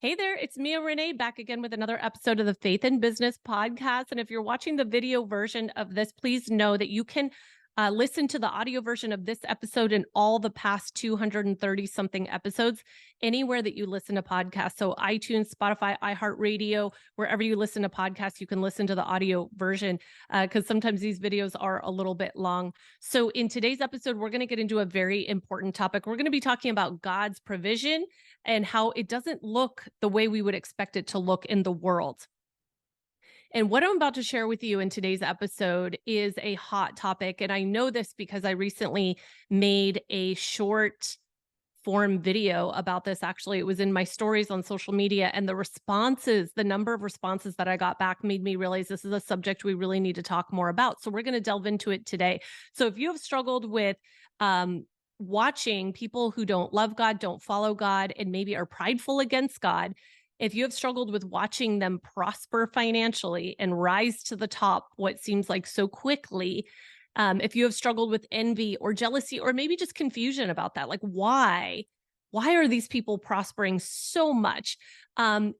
Hey there, it's Mia Rene back again with another episode of the Faith and Business podcast. And if you're watching the video version of this, please know that you can listen to the audio version of this episode and all the past 230 something episodes anywhere that you listen to podcasts. So iTunes, Spotify, iHeartRadio, wherever you listen to podcasts, you can listen to the audio version because sometimes these videos are a little bit long. So in today's episode, we're going to get into a very important topic. We're going to be talking about God's provision and how it doesn't look the way we would expect it to look in the world. And what I'm about to share with you in today's episode is a hot topic. And I know this because I recently made a short form video about this. Actually, it was in my stories on social media, and the number of responses that I got back made me realize this is a subject we really need to talk more about. So we're going to delve into it today. So if you have struggled with, watching people who don't love God, don't follow God, and maybe are prideful against God, if you have struggled with watching them prosper financially and rise to the top, what seems like so quickly, if you have struggled with envy or jealousy, or maybe just confusion about that, like why are these people prospering so much? And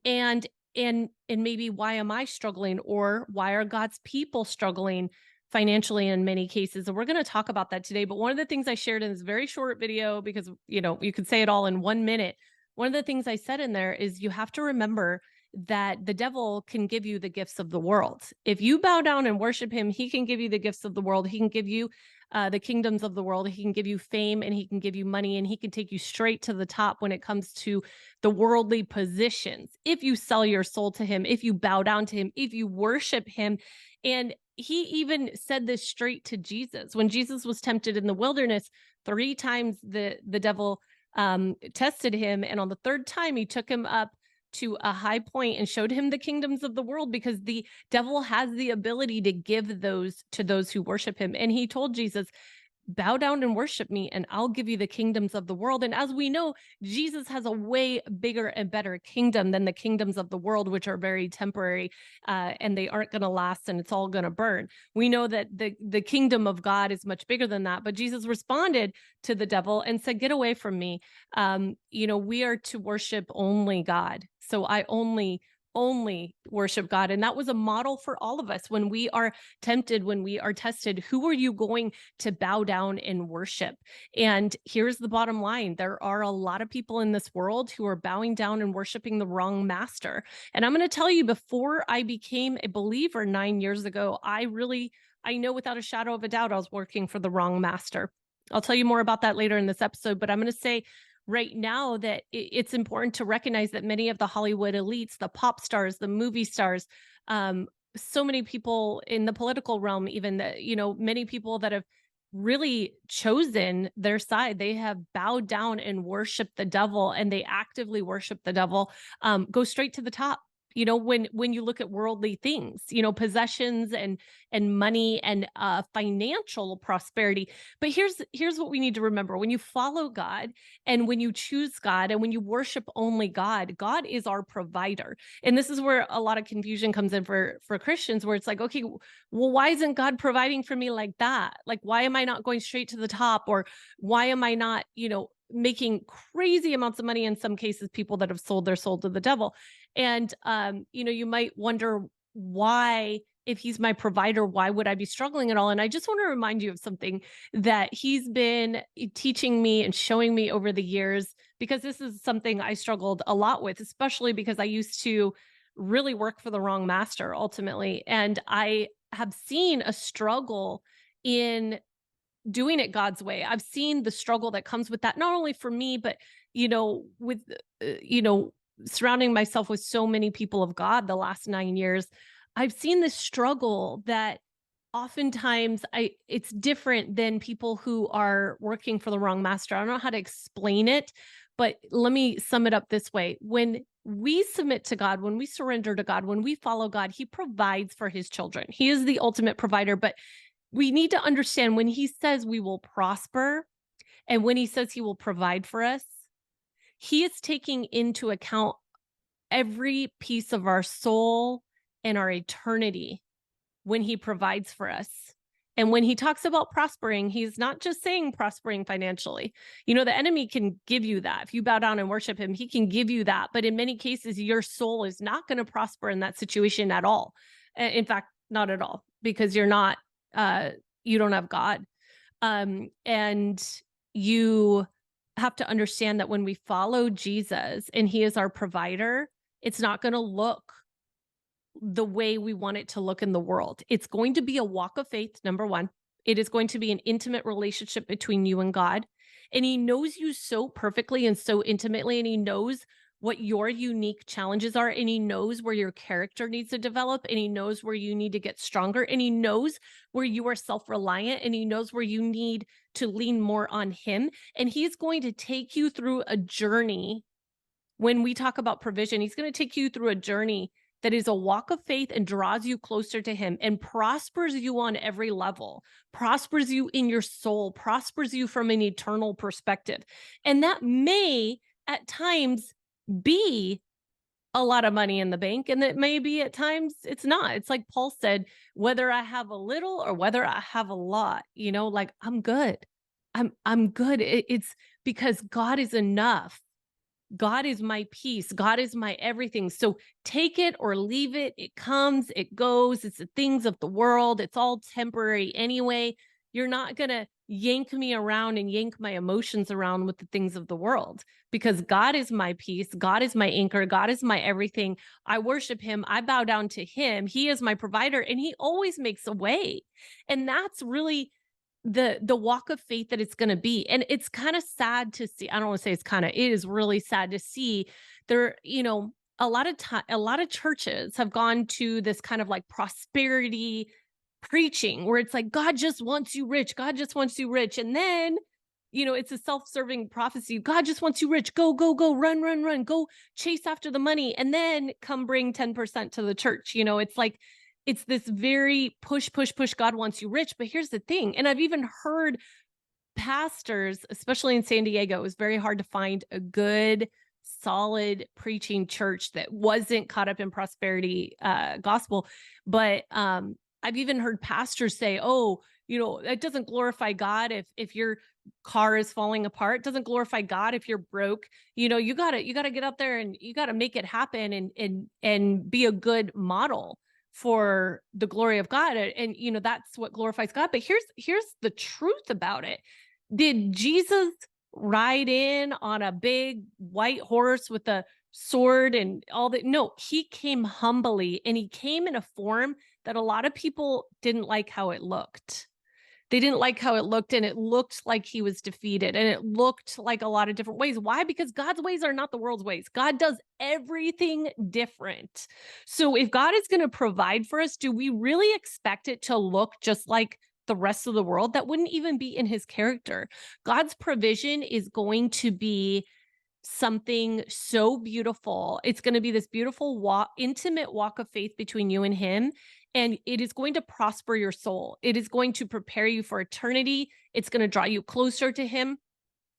maybe why am I struggling, or why are God's people struggling financially in many cases? And we're going to talk about that today. But one of the things I shared in this very short video, because you could say it all in 1 minute. One of the things I said in there is you have to remember that the devil can give you the gifts of the world. If you bow down and worship him, he can give you the gifts of the world. He can give you the kingdoms of the world. He can give you fame, and he can give you money, and he can take you straight to the top when it comes to the worldly positions. If you sell your soul to him, if you bow down to him, if you worship him. And he even said this straight to Jesus. When Jesus was tempted in the wilderness, 3 times the devil tested him. And on the 3rd time, he took him up to a high point and showed him the kingdoms of the world, because the devil has the ability to give those to those who worship him. And he told Jesus, bow down and worship me, and I'll give you the kingdoms of the world. And as we know, Jesus has a way bigger and better kingdom than the kingdoms of the world, which are very temporary, and they aren't going to last, and it's all going to burn. We know that the kingdom of God is much bigger than that. But Jesus responded to the devil and said, get away from me. We are to worship only God. So I only worship God. And that was a model for all of us. When we are tempted, when we are tested, who are you going to bow down and worship? And here's the bottom line. There are a lot of people in this world who are bowing down and worshiping the wrong master. And I'm going to tell you, before I became a believer 9 years ago, I know without a shadow of a doubt, I was working for the wrong master. I'll tell you more about that later in this episode, but I'm going to say right now that it's important to recognize that many of the Hollywood elites, the pop stars, the movie stars, so many people in the political realm, even many people that have really chosen their side, they have bowed down and worshiped the devil, and they actively worship the devil, go straight to the top. When you look at worldly things, possessions and money and financial prosperity. But here's what we need to remember. When you follow God, and when you choose God, and when you worship only God, God is our provider. And this is where a lot of confusion comes in for Christians, where it's like, okay, well, why isn't God providing for me like that? Like, why am I not going straight to the top? Or why am I not, making crazy amounts of money? In some cases, people that have sold their soul to the devil. And, you might wonder why, if he's my provider, why would I be struggling at all? And I just want to remind you of something that he's been teaching me and showing me over the years, because this is something I struggled a lot with, especially because I used to really work for the wrong master ultimately. And I have seen a struggle in doing it God's way. I've seen the struggle that comes with that, not only for me, but, with, surrounding myself with so many people of God the last 9 years. I've seen this struggle that oftentimes it's different than people who are working for the wrong master. I don't know how to explain it, but let me sum it up this way. When we submit to God, when we surrender to God, when we follow God, he provides for his children. He is the ultimate provider. But we need to understand, when he says we will prosper, and when he says he will provide for us, he is taking into account every piece of our soul and our eternity when he provides for us. And when he talks about prospering, he's not just saying prospering financially. The enemy can give you that. If you bow down and worship him, he can give you that. But in many cases, your soul is not going to prosper in that situation at all. In fact, not at all, because you don't have God. And you have to understand that when we follow Jesus and he is our provider, it's not going to look the way we want it to look in the world. It's going to be a walk of faith, number one. It is going to be an intimate relationship between you and God. And he knows you so perfectly and so intimately, and he knows what your unique challenges are, and he knows where your character needs to develop, and he knows where you need to get stronger, and he knows where you are self-reliant, and he knows where you need to lean more on him. And he's going to take you through a journey. When we talk about provision, he's going to take you through a journey that is a walk of faith and draws you closer to him and prospers you on every level, prospers you in your soul, prospers you from an eternal perspective. And that may at times be a lot of money in the bank, and that may be at times it's not. It's like Paul said, whether I have a little or whether I have a lot, like I'm good. I'm good. It's because God is enough. God is my peace. God is my everything. So take it or leave it. It comes, it goes. It's the things of the world. It's all temporary anyway. You're not going to yank me around and yank my emotions around with the things of the world, because God is my peace. God is my anchor. God is my everything. I worship him. I bow down to him. He is my provider, and he always makes a way. And that's really the walk of faith that it's going to be. And it's kind of sad to see. I don't want to say it is really sad to see there, a lot of churches have gone to this kind of like prosperity preaching where it's like, God just wants you rich. God just wants you rich. And then, it's a self-serving prophecy. God just wants you rich. Go, go, go, run, run, run, go chase after the money. And then come bring 10% to the church. It's like, it's this very push, push, push. God wants you rich. But here's the thing. And I've even heard pastors, especially in San Diego, it was very hard to find a good, solid preaching church that wasn't caught up in prosperity gospel. But I've even heard pastors say, oh, it doesn't glorify God if your car is falling apart. It doesn't glorify God if you're broke. You gotta get up there and you gotta make it happen and be a good model for the glory of God. And that's what glorifies God. But here's the truth about it. Did Jesus ride in on a big white horse with a sword and all that? No, he came humbly, and he came in a form that a lot of people didn't like how it looked. They didn't like how it looked, and it looked like he was defeated, and it looked like a lot of different ways. Why? Because God's ways are not the world's ways. God does everything different. So if God is going to provide for us, do we really expect it to look just like the rest of the world? That wouldn't even be in his character. God's provision is going to be something so beautiful. It's going to be this beautiful intimate walk of faith between you and him. And it is going to prosper your soul. It is going to prepare you for eternity. It's going to draw you closer to him,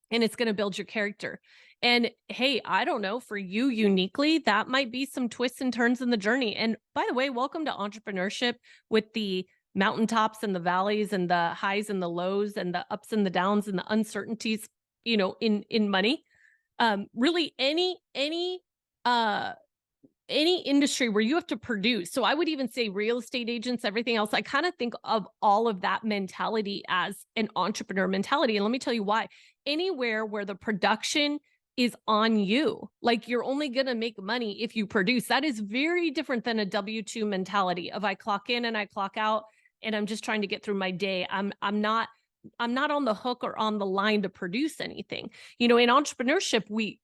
and it's going to build your character. And hey, I don't know, for you uniquely, that might be some twists and turns in the journey. And by the way, welcome to entrepreneurship, with the mountaintops and the valleys and the highs and the lows and the ups and the downs and the uncertainties, in money. Really any industry where you have to produce. So I would even say real estate agents, everything else. I kind of think of all of that mentality as an entrepreneur mentality. And let me tell you why. Anywhere where the production is on you, like you're only going to make money if you produce. That is very different than a W-2 mentality of I clock in and I clock out and I'm just trying to get through my day. I'm not on the hook or on the line to produce anything. In entrepreneurship, we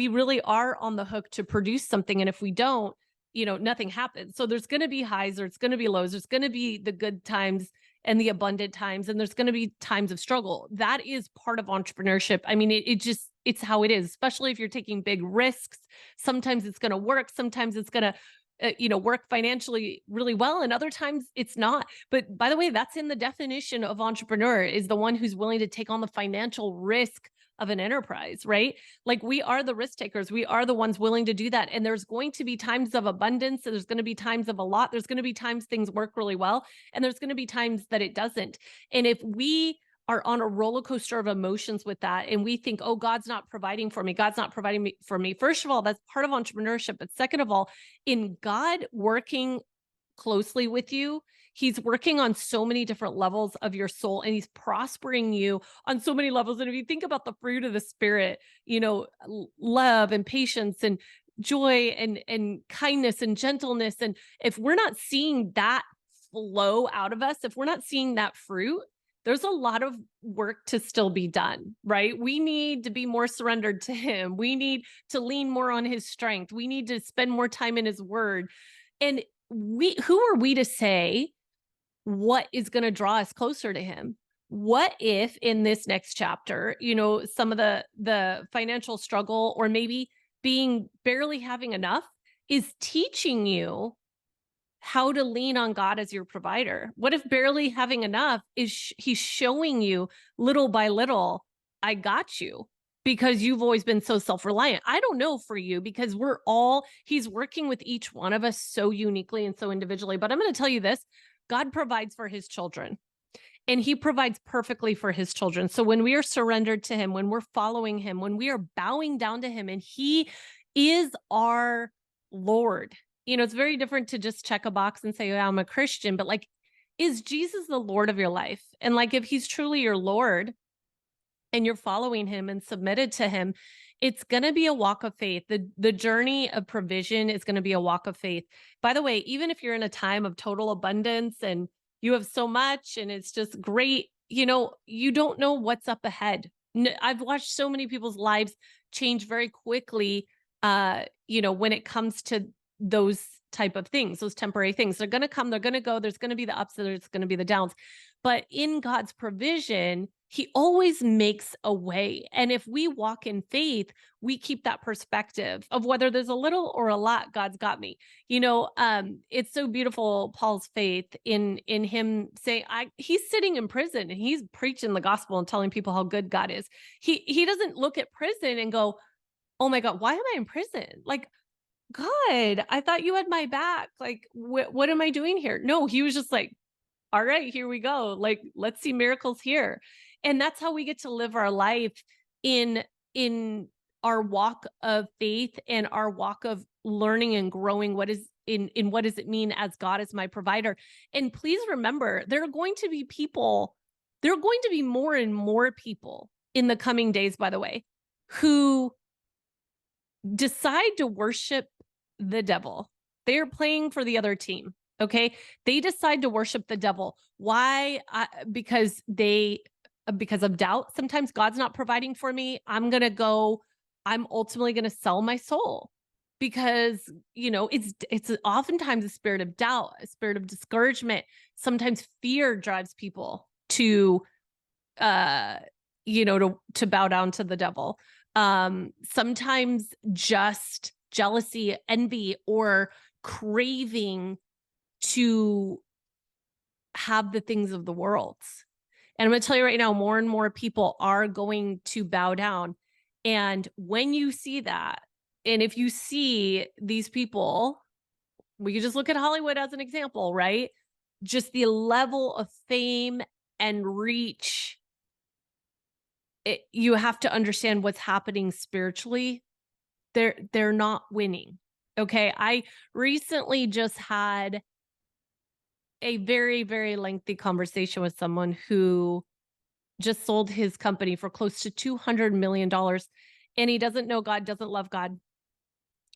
really are on the hook to produce something. And if we don't, nothing happens. So there's going to be highs, there's going to be lows, there's going to be the good times and the abundant times, and there's going to be times of struggle. That is part of entrepreneurship. I mean, it's how it is, especially if you're taking big risks. Sometimes it's going to work. Sometimes it's going to work financially really well. And other times it's not. But by the way, that's in the definition of entrepreneur, is the one who's willing to take on the financial risk of an enterprise, right? Like we are the risk takers. We are the ones willing to do that. And there's going to be times of abundance. There's going to be times of a lot. There's going to be times things work really well. And there's going to be times that it doesn't. And if we are on a roller coaster of emotions with that, and we think, oh, God's not providing for me. God's not providing for me. First of all, that's part of entrepreneurship. But second of all, in God working closely with you, he's working on so many different levels of your soul, and he's prospering you on so many levels. And if you think about the fruit of the Spirit, love and patience and joy and kindness and gentleness. And if we're not seeing that flow out of us, if we're not seeing that fruit, there's a lot of work to still be done, right? We need to be more surrendered to him. We need to lean more on his strength. We need to spend more time in his word. And who are we to say what is going to draw us closer to him? What if in this next chapter, some of the financial struggle, or maybe barely having enough, is teaching you how to lean on God as your provider? What if barely having enough is he's showing you little by little, I got you, because you've always been so self-reliant. I don't know for you, because he's working with each one of us so uniquely and so individually. But I'm going to tell you this, God provides for his children, and he provides perfectly for his children. So when we are surrendered to him, when we're following him, when we are bowing down to him, and he is our Lord, it's very different to just check a box and say, oh, I'm a Christian, but like, is Jesus the Lord of your life? And like, if he's truly your Lord and you're following him and submitted to him, it's going to be a walk of faith. The journey of provision is going to be a walk of faith. By the way, even if you're in a time of total abundance and you have so much and it's just great, you don't know what's up ahead. I've watched so many people's lives change very quickly, when it comes to those type of things, those temporary things. They're going to come, they're going to go. There's going to be the ups, there's going to be the downs. But in God's provision, he always makes a way. And if we walk in faith, we keep that perspective of whether there's a little or a lot, God's got me. It's so beautiful, Paul's faith in him saying, he's sitting in prison and he's preaching the gospel and telling people how good God is. He doesn't look at prison and go, oh my God, why am I in prison? Like, God, I thought you had my back. Like, what am I doing here? No, he was just like, all right, here we go. Like, let's see miracles here. And that's how we get to live our life in our walk of faith and our walk of learning and growing. What does it mean as God is my provider? And please remember, there are going to be more and more people in the coming days, by the way, who decide to worship the devil. They are playing for the other team. Okay. They decide to worship the devil. Why? Because of doubt. Sometimes God's not providing for me. I'm ultimately going to sell my soul because, it's oftentimes a spirit of doubt, a spirit of discouragement. Sometimes fear drives people to bow down to the devil. Sometimes just jealousy, envy, or craving to have the things of the world. And I'm going to tell you right now, more and more people are going to bow down. And when you see that, and if you see these people, we can just look at Hollywood as an example, right? Just the level of fame and reach, you have to understand what's happening spiritually. They're not winning. Okay. I recently just had a very, very lengthy conversation with someone who just sold his company for close to $200 million. And he doesn't know God, doesn't love God,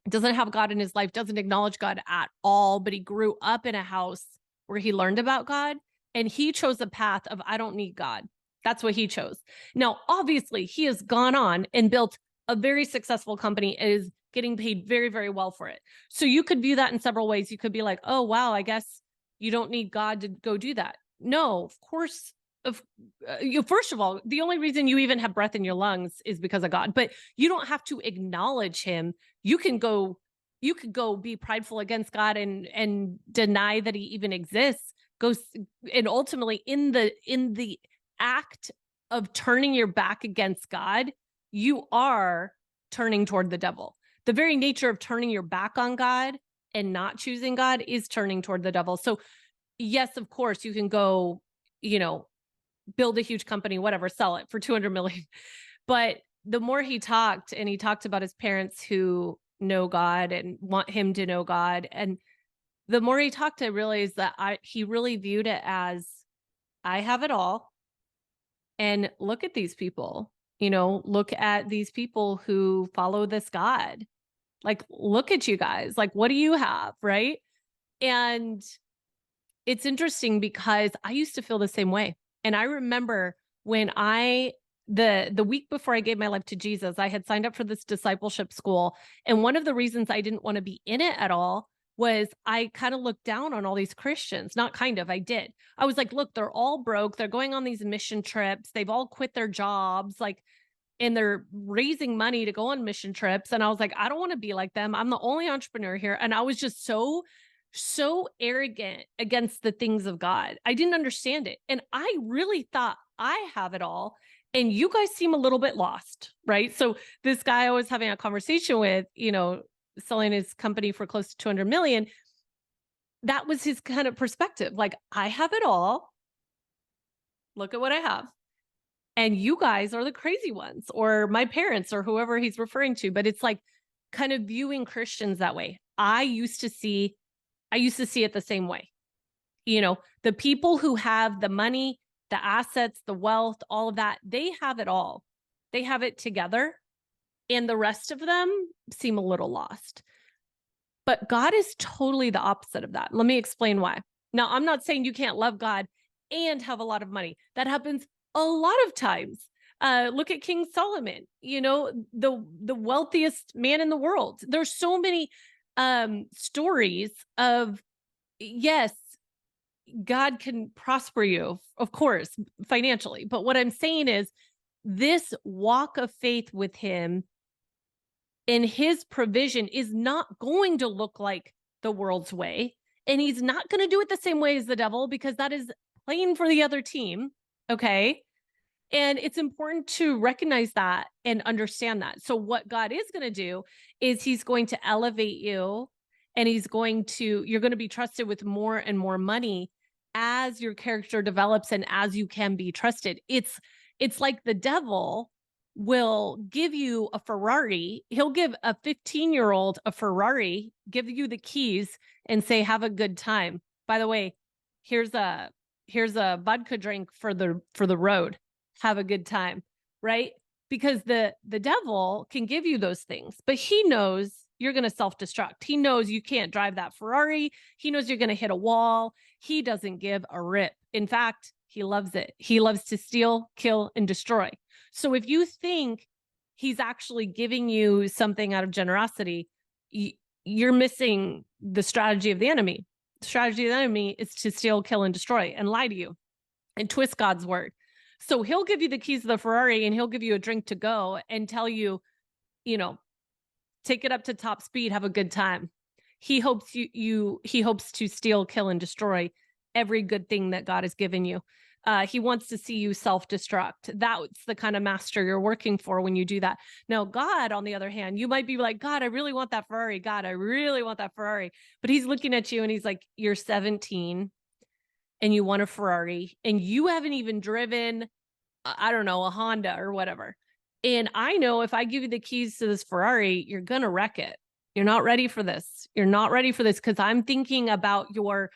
doesn't have God in his life, doesn't acknowledge God at all. But he grew up in a house where he learned about God, and he chose a path of, I don't need God. That's what he chose. Now, obviously, he has gone on and built a very successful company and is getting paid very, very well for it. So you could view that in several ways. You could be like, oh, wow, I guess you don't need God to go do that. No, of course. First of all, the only reason you even have breath in your lungs is because of God, but you don't have to acknowledge him. You could go be prideful against God and deny that he even exists. And ultimately in the act of turning your back against God, you are turning toward the devil. The very nature of turning your back on God and not choosing God is turning toward the devil. So yes, of course, you can go, build a huge company, whatever, sell it for 200 million. But the more he talked, and he talked about his parents who know God and want him to know God. And the more he talked, I realized that he really viewed it as, I have it all. And look at these people, look at these people who follow this God. Like, look at you guys. Like, what do you have? Right. And it's interesting because I used to feel the same way. And I remember when the week before I gave my life to Jesus, I had signed up for this discipleship school. And one of the reasons I didn't want to be in it at all was I kind of looked down on all these Christians. Not kind of, I did. I was like, look, they're all broke. They're going on these mission trips. They've all quit their jobs, and they're raising money to go on mission trips. And I was like, I don't want to be like them. I'm the only entrepreneur here. And I was just so arrogant against the things of God. I didn't understand it. And I really thought I have it all. And you guys seem a little bit lost, right? So this guy I was having a conversation with, selling his company for close to 200 million, that was his kind of perspective. Like, I have it all. Look at what I have. And you guys are the crazy ones, or my parents, or whoever he's referring to. But it's like kind of viewing Christians that way. I used to see it the same way. The people who have the money, the assets, the wealth, all of that, they have it all. They have it together. And the rest of them seem a little lost. But God is totally the opposite of that. Let me explain why. Now, I'm not saying you can't love God and have a lot of money. That happens a lot of times. Look at King Solomon, the wealthiest man in the world. There's so many stories of, yes, God can prosper you, of course, financially. But what I'm saying is this walk of faith with him and his provision is not going to look like the world's way. And he's not going to do it the same way as the devil, because that is playing for the other team. Okay. And it's important to recognize that and understand that. So what God is going to do is he's going to elevate you, and you're going to be trusted with more and more money as your character develops and as you can be trusted. It's like the devil will give you a Ferrari. He'll give a 15-year-old a Ferrari, give you the keys and say, have a good time. By the way, here's a vodka drink for the road. Have a good time, right? Because the devil can give you those things, but he knows you're going to self-destruct. He knows you can't drive that Ferrari. He knows you're going to hit a wall. He doesn't give a rip. In fact, he loves it. He loves to steal, kill, and destroy. So if you think he's actually giving you something out of generosity, you're missing the strategy of the enemy. The strategy of the enemy is to steal, kill, and destroy and lie to you and twist God's word. So he'll give you the keys to the Ferrari, and he'll give you a drink to go and tell you, take it up to top speed, have a good time. He hopes he hopes to steal, kill, and destroy every good thing that God has given you. He wants to see you self-destruct. That's the kind of master you're working for when you do that. Now, God, on the other hand, you might be like, God, I really want that Ferrari. God, I really want that Ferrari. But he's looking at you and he's like, you're 17 and you want a Ferrari and you haven't even driven, I don't know, a Honda or whatever. And I know if I give you the keys to this Ferrari, you're going to wreck it. You're not ready for this. You're not ready for this, because I'm thinking about your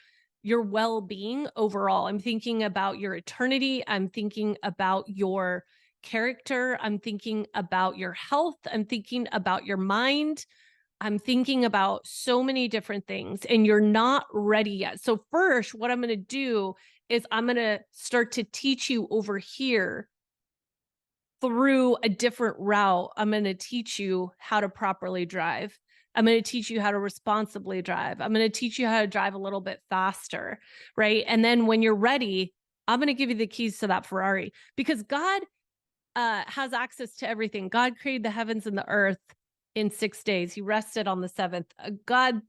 well-being overall. I'm thinking about your eternity. I'm thinking about your character. I'm thinking about your health. I'm thinking about your mind. I'm thinking about so many different things, and you're not ready yet. So first, what I'm going to do is I'm going to start to teach you over here through a different route. I'm going to teach you how to properly drive. I'm going to teach you how to responsibly drive. I'm going to teach you how to drive a little bit faster, right? And then when you're ready, I'm going to give you the keys to that Ferrari, because God has access to everything. God created the heavens and the earth in 6 days. He rested on the seventh. God's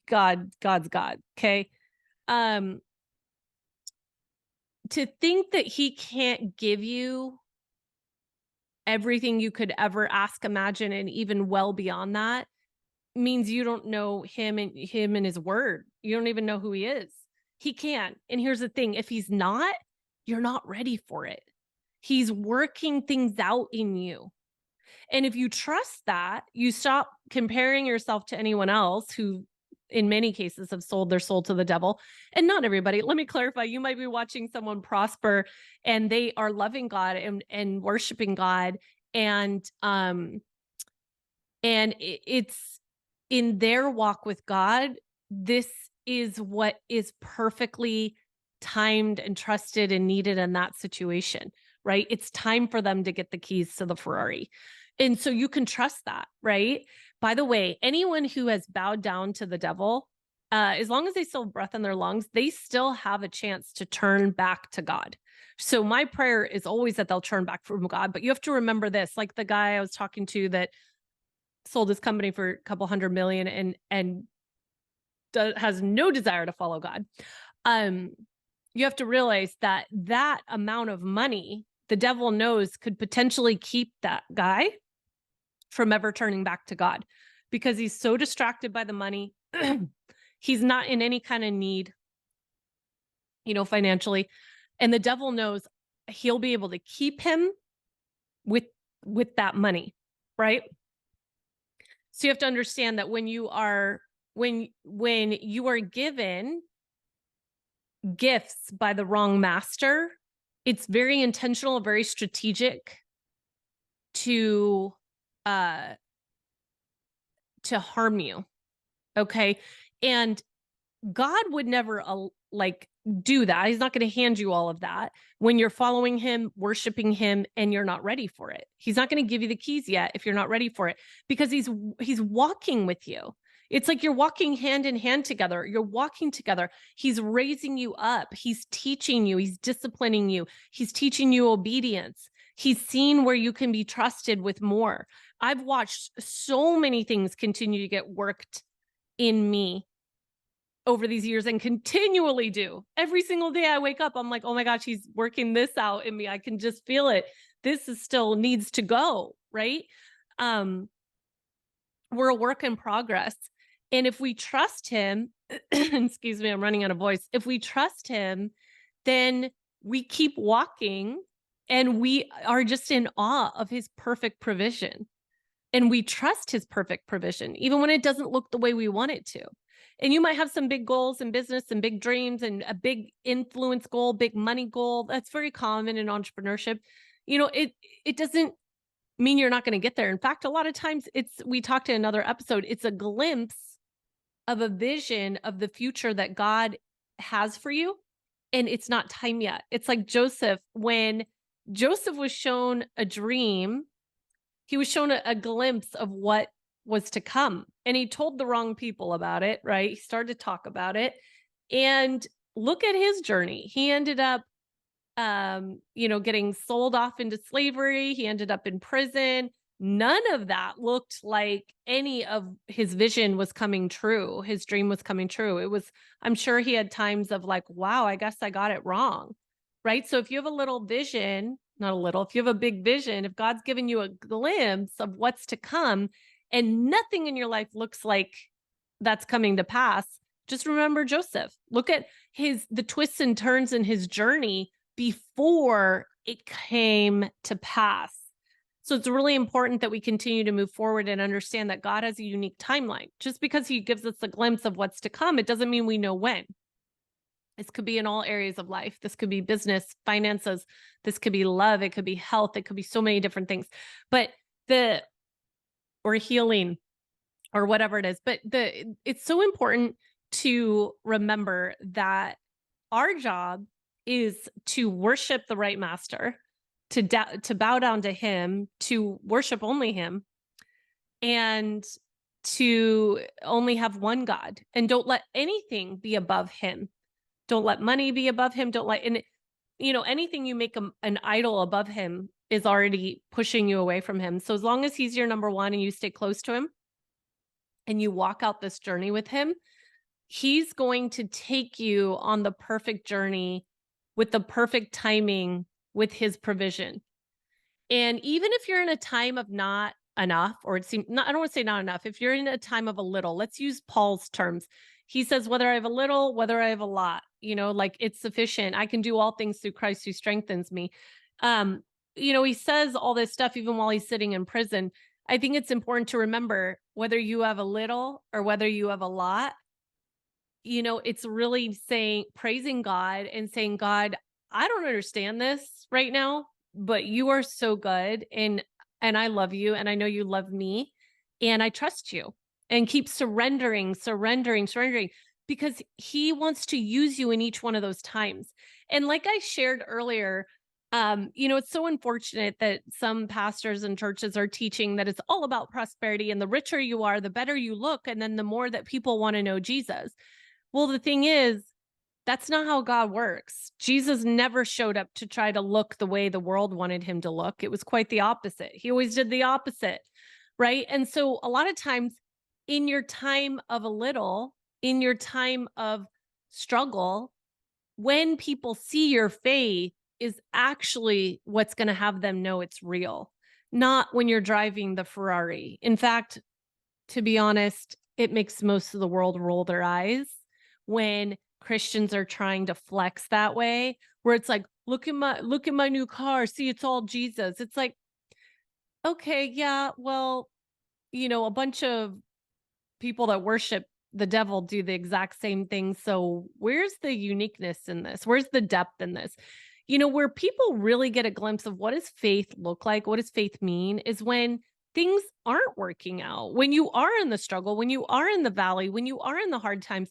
God. Okay. To think that he can't give you everything you could ever ask, imagine, and even well beyond that, means you don't know him and his word. You don't even know who he is. He can. And here's the thing, if he's not, you're not ready for it. He's working things out in you. And if you trust that, you stop comparing yourself to anyone else who in many cases have sold their soul to the devil. And not everybody. Let me clarify. You might be watching someone prosper and they are loving God and worshiping God. And it's in their walk with God, this is what is perfectly timed and trusted and needed in that situation, right? It's time for them to get the keys to the Ferrari. And so you can trust that, right? By the way, anyone who has bowed down to the devil, as long as they still have breath in their lungs, they still have a chance to turn back to God. So my prayer is always that they'll turn back from God. But you have to remember this, like the guy I was talking to that sold his company for a couple $100 million and has no desire to follow God. You have to realize that that amount of money, the devil knows, could potentially keep that guy from ever turning back to God because he's so distracted by the money. He's not in any kind of need, financially. And the devil knows he'll be able to keep him with that money, right? So you have to understand that when you are given gifts by the wrong master, it's very intentional, very strategic to harm you. Okay. And God would never do that. He's not going to hand you all of that when you're following him, worshiping him, and you're not ready for it. He's not going to give you the keys yet if you're not ready for it, because he's walking with you. It's like you're walking hand in hand together. You're walking together. He's raising you up. He's teaching you. He's disciplining you. He's teaching you obedience. He's seen where you can be trusted with more. I've watched so many things continue to get worked in me over these years and continually do. Every single day I wake up, I'm like, oh my gosh, he's working this out in me. I can just feel it. This is still needs to go, right? We're a work in progress. And if we trust him, excuse me, I'm running out of voice. If we trust him, then we keep walking and we are just in awe of his perfect provision. And we trust his perfect provision, even when it doesn't look the way we want it to. And you might have some big goals in business and big dreams and a big influence goal, big money goal. That's very common in entrepreneurship. It doesn't mean you're not going to get there. In fact, a lot of times we talked in another episode, it's a glimpse of a vision of the future that God has for you. And it's not time yet. It's like Joseph. When Joseph was shown a dream, he was shown a glimpse of what was to come. And he told the wrong people about it, right? He started to talk about it. And look at his journey. He ended up, getting sold off into slavery. He ended up in prison. None of that looked like any of his vision was coming true. His dream was coming true. I'm sure he had times of like, wow, I guess I got it wrong, right? So if you have a little vision, if you have a big vision, if God's given you a glimpse of what's to come and nothing in your life looks like that's coming to pass, just remember Joseph. Look at the twists and turns in his journey before it came to pass. So it's really important that we continue to move forward and understand that God has a unique timeline. Just because he gives us a glimpse of what's to come, it doesn't mean we know when. This could be in all areas of life. This could be business, finances. This could be love. It could be health. It could be so many different things, or healing or whatever it is. But it's so important to remember that our job is to worship the right master, to bow down to him, to worship only him, and to only have one God. And don't let anything be above him. Don't let money be above him. Anything you make an idol above him is already pushing you away from him. So as long as he's your number one and you stay close to him and you walk out this journey with him, he's going to take you on the perfect journey with the perfect timing with his provision. And even if you're in a time of not enough, or it seems not, I don't want to say not enough. If you're in a time of a little, let's use Paul's terms. He says, whether I have a little, whether I have a lot, like it's sufficient. I can do all things through Christ who strengthens me. Um, he says all this stuff even while he's sitting in prison. I think it's important to remember whether you have a little or whether you have a lot, it's really saying, praising God and saying, God, I don't understand this right now, but you are so good. And I love you. And I know you love me and I trust you, and keep surrendering, because he wants to use you in each one of those times. And like I shared earlier, it's so unfortunate that some pastors and churches are teaching that it's all about prosperity, and the richer you are, the better you look. And then the more that people want to know Jesus. Well, the thing is, that's not how God works. Jesus never showed up to try to look the way the world wanted him to look. It was quite the opposite. He always did the opposite, right? And so a lot of times in your time of a little, in your time of struggle, when people see your faith is actually what's going to have them know it's real, not when you're driving the Ferrari. In fact, to be honest, it makes most of the world roll their eyes when Christians are trying to flex that way, where it's like, look at my new car. See, it's all Jesus. It's like, okay, yeah, well, a bunch of people that worship the devil do the exact same thing. So where's the uniqueness in this? Where's the depth in this? Where people really get a glimpse of what does faith look like? What does faith mean is when things aren't working out, when you are in the struggle, when you are in the valley, when you are in the hard times,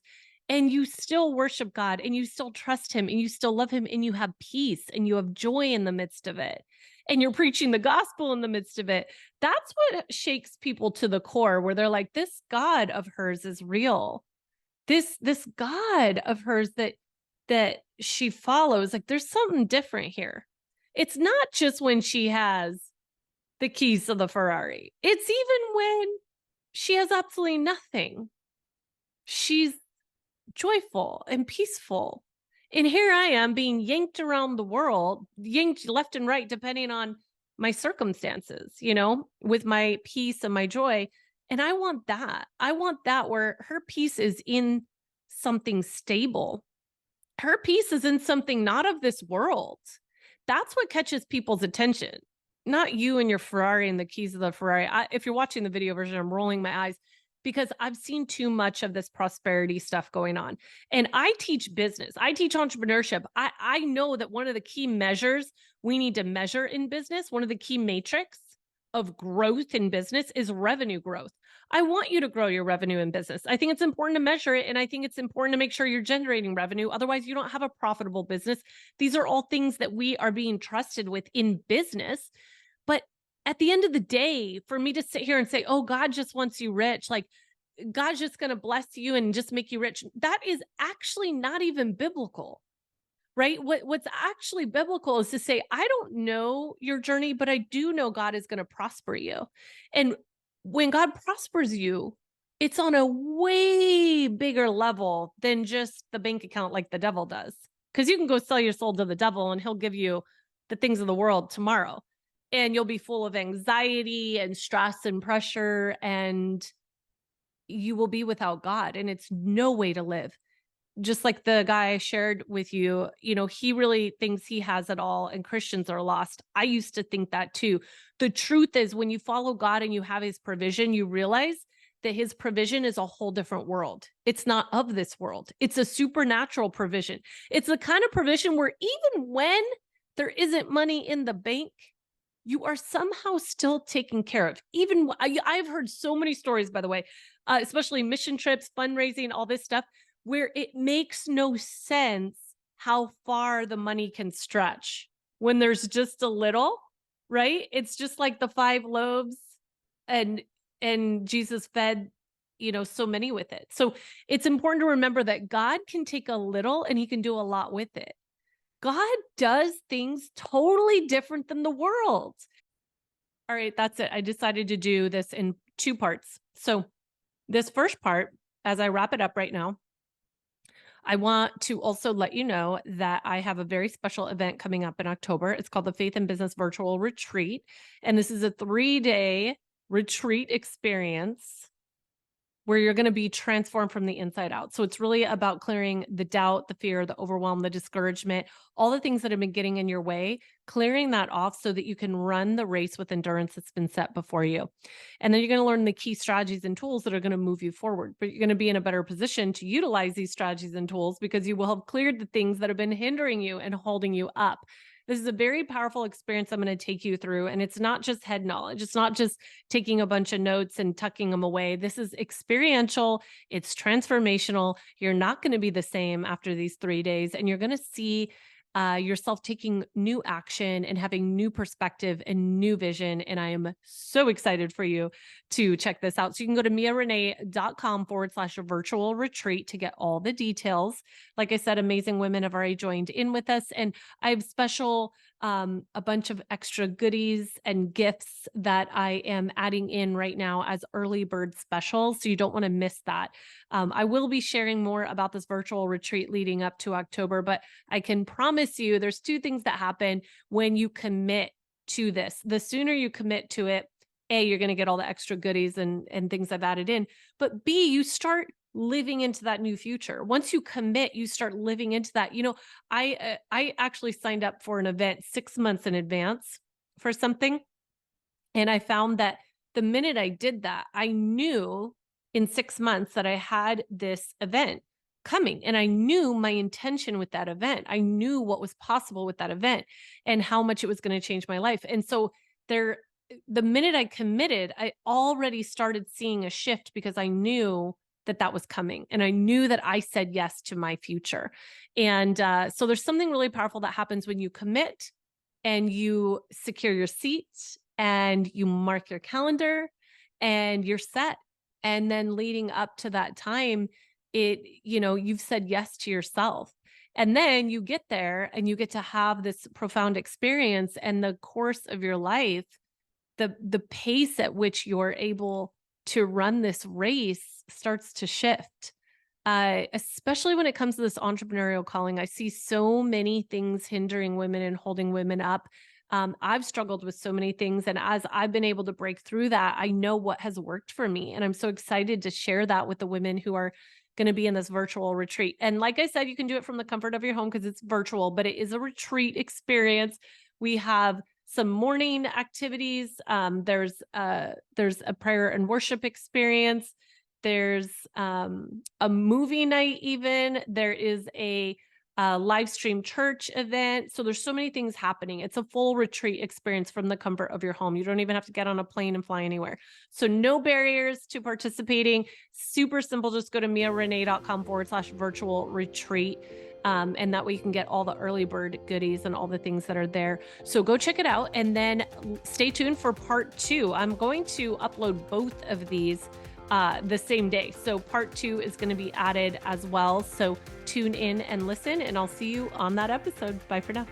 and you still worship God and you still trust him and you still love him and you have peace and you have joy in the midst of it. And you're preaching the gospel in the midst of it. That's what shakes people to the core, where they're like, this God of hers is real. This God of hers that she follows, like there's something different here. It's not just when she has the keys to the Ferrari. It's even when she has absolutely nothing. She's joyful and peaceful. And here I am being yanked around the world, yanked left and right, depending on my circumstances, with my peace and my joy. And I want that. I want that, where her peace is in something stable. Her peace is in something not of this world. That's what catches people's attention, not you and your Ferrari and the keys of the Ferrari. If you're watching the video version, I'm rolling my eyes because I've seen too much of this prosperity stuff going on. And I teach business. I teach entrepreneurship. I know that one of the key measures we need to measure in business, one of the key metrics of growth in business is revenue growth. I want you to grow your revenue in business. I think it's important to measure it. And I think it's important to make sure you're generating revenue. Otherwise, you don't have a profitable business. These are all things that we are being trusted with in business. But at the end of the day, for me to sit here and say, oh, God just wants you rich, like God's just going to bless you and just make you rich, that is actually not even biblical, right? What's actually biblical is to say, I don't know your journey, but I do know God is going to prosper you. And when God prospers you, it's on a way bigger level than just the bank account like the devil does. Because you can go sell your soul to the devil and he'll give you the things of the world tomorrow. And you'll be full of anxiety and stress and pressure, and you will be without God. And it's no way to live. Just like the guy I shared with you, he really thinks he has it all and Christians are lost. I used to think that too. The truth is, when you follow God and you have his provision, you realize that his provision is a whole different world. It's not of this world. It's a supernatural provision. It's the kind of provision where even when there isn't money in the bank, you are somehow still taken care of. Even I've heard so many stories, by the way, especially mission trips, fundraising, all this stuff, where it makes no sense how far the money can stretch when there's just a little, right? It's just like the 5 loaves and Jesus fed, so many with it. So it's important to remember that God can take a little and he can do a lot with it. God does things totally different than the world. All right, that's it. I decided to do this in 2 parts. So this first part, as I wrap it up right now, I want to also let you know that I have a very special event coming up in October. It's called the Faith and Business Virtual Retreat. And this is a 3-day retreat experience where you're going to be transformed from the inside out. So it's really about clearing the doubt, the fear, the overwhelm, the discouragement, all the things that have been getting in your way, clearing that off so that you can run the race with endurance that's been set before you. And then you're going to learn the key strategies and tools that are going to move you forward. But you're going to be in a better position to utilize these strategies and tools because you will have cleared the things that have been hindering you and holding you up. This is a very powerful experience I'm going to take you through. And it's not just head knowledge. It's not just taking a bunch of notes and tucking them away. This is experiential. It's transformational. You're not going to be the same after these 3 days. And you're going to see yourself taking new action and having new perspective and new vision. And I am so excited for you to check this out. So you can go to miarene.com/virtual retreat to get all the details. Like I said, amazing women have already joined in with us. And I have a bunch of extra goodies and gifts that I am adding in right now as early bird specials. So you don't want to miss that. I will be sharing more about this virtual retreat leading up to October, but I can promise you there's 2 things that happen when you commit to this. The sooner you commit to it, A, you're going to get all the extra goodies and things I've added in, but B, you start living into that new future. Once you commit, you start living into that. I actually signed up for an event 6 months in advance for something. And I found that the minute I did that, I knew in 6 months that I had this event coming. And I knew my intention with that event. I knew what was possible with that event and how much it was going to change my life. And so the minute I committed, I already started seeing a shift because I knew that was coming. And I knew that I said yes to my future. And so there's something really powerful that happens when you commit and you secure your seat and you mark your calendar and you're set. And then leading up to that time, you've said yes to yourself. And then you get there and you get to have this profound experience, and the course of your life, the pace at which you're able to run this race starts to shift. Especially when it comes to this entrepreneurial calling. I see so many things hindering women and holding women up. I've struggled with so many things. And as I've been able to break through that, I know what has worked for me. And I'm so excited to share that with the women who are going to be in this virtual retreat. And like I said, you can do it from the comfort of your home because it's virtual, but it is a retreat experience. We have some morning activities. There's a prayer and worship experience. There's a movie night even. There is a live stream church event. So there's so many things happening. It's a full retreat experience from the comfort of your home. You don't even have to get on a plane and fly anywhere. So no barriers to participating. Super simple. Just go to miarene.com/virtual retreat. And that way you can get all the early bird goodies and all the things that are there. So go check it out and then stay tuned for part 2. I'm going to upload both of these the same day. So part 2 is going to be added as well. So tune in and listen, and I'll see you on that episode. Bye for now.